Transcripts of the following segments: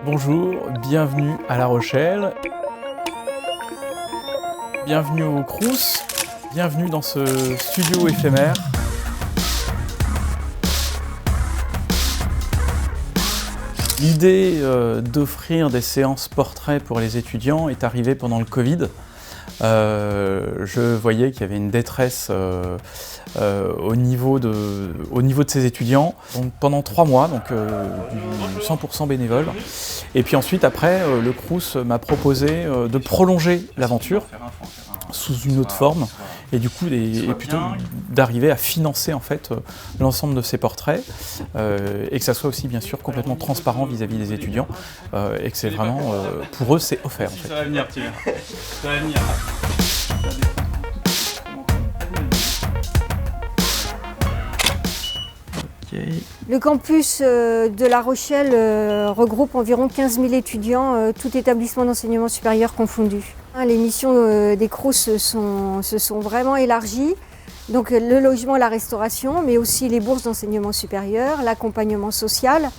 Bonjour, bienvenue à La Rochelle. Bienvenue au Crous, bienvenue dans ce studio éphémère. L'idée d'offrir des séances portraits pour les étudiants est arrivée pendant le Covid. Je voyais qu'il y avait une détresse au niveau de ces étudiants. Donc, pendant 3 mois, du 100% bénévole. Et puis ensuite, après, le Crous m'a proposé de prolonger l'aventure sous une autre forme, et du coup, plutôt d'arriver à financer en fait l'ensemble de ces portraits, et que ça soit aussi bien sûr complètement transparent vis-à-vis des étudiants, et que c'est vraiment, pour eux, c'est offert en fait. Ça va venir, tu verras. Ça va venir. Le campus de La Rochelle regroupe environ 15 000 étudiants, tout établissement d'enseignement supérieur confondu. Les missions des Crous se sont vraiment élargies. Donc le logement et la restauration, mais aussi les bourses d'enseignement supérieur, l'accompagnement social,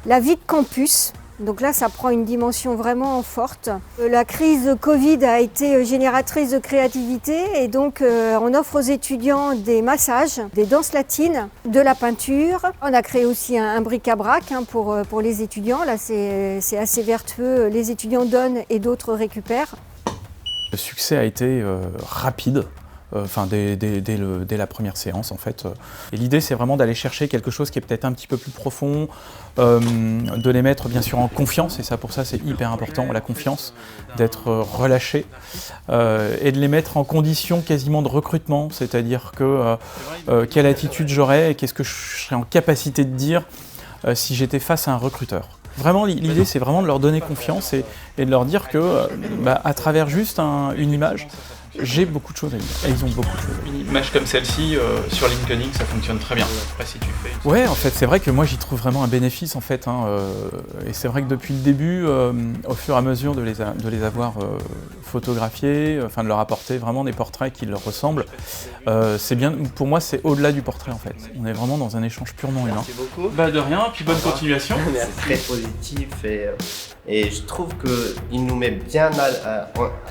la vie de campus. Donc là, ça prend une dimension vraiment forte. La crise Covid a été génératrice de créativité et donc on offre aux étudiants des massages, des danses latines, de la peinture. On a créé aussi un bric-à-brac pour les étudiants. Là, c'est assez vertueux. Les étudiants donnent et d'autres récupèrent. Le succès a été rapide. Dès la première séance en fait. Et l'idée c'est vraiment d'aller chercher quelque chose qui est peut-être un petit peu plus profond, de les mettre bien sûr en confiance, et ça pour ça c'est hyper important, la confiance, d'être relâché, et de les mettre en condition quasiment de recrutement, c'est-à-dire que quelle attitude j'aurais et qu'est-ce que je serais en capacité de dire si j'étais face à un recruteur. Vraiment, l'idée, c'est vraiment de leur donner confiance et de leur dire que, à travers juste une image, j'ai beaucoup de choses à dire. Et ils ont beaucoup de choses à dire. Une image comme celle-ci, sur LinkedIn, ça fonctionne très bien. Après, si tu fais... Ouais, en fait, c'est vrai que moi, j'y trouve vraiment un bénéfice, en fait. Et c'est vrai que depuis le début, au fur et à mesure de les avoir photographiés, de leur apporter vraiment des portraits qui leur ressemblent, c'est bien. Pour moi, c'est au-delà du portrait, en fait. On est vraiment dans un échange purement humain. Merci beaucoup. De rien, puis bonne continuation. C'est très positif et je trouve qu'il nous met bien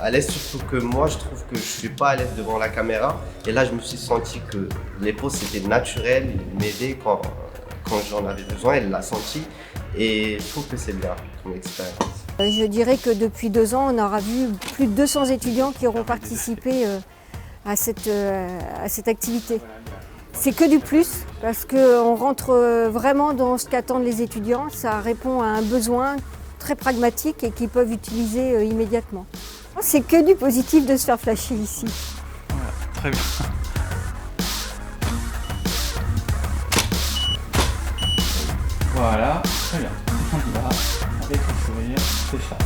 à l'aise, surtout que moi je trouve que je suis pas à l'aise devant la caméra, et là je me suis senti que les poses c'était naturel, il m'aidait quand j'en avais besoin, il l'a senti, et je trouve que c'est bien comme expérience. Je dirais que depuis 2 ans, on aura vu plus de 200 étudiants qui auront participé à cette activité. C'est que du plus, parce qu'on rentre vraiment dans ce qu'attendent les étudiants. Ça répond à un besoin très pragmatique et qu'ils peuvent utiliser immédiatement. C'est que du positif de se faire flasher ici. Voilà, très bien. Voilà, très bien. On y va, avec le sourire, c'est ça.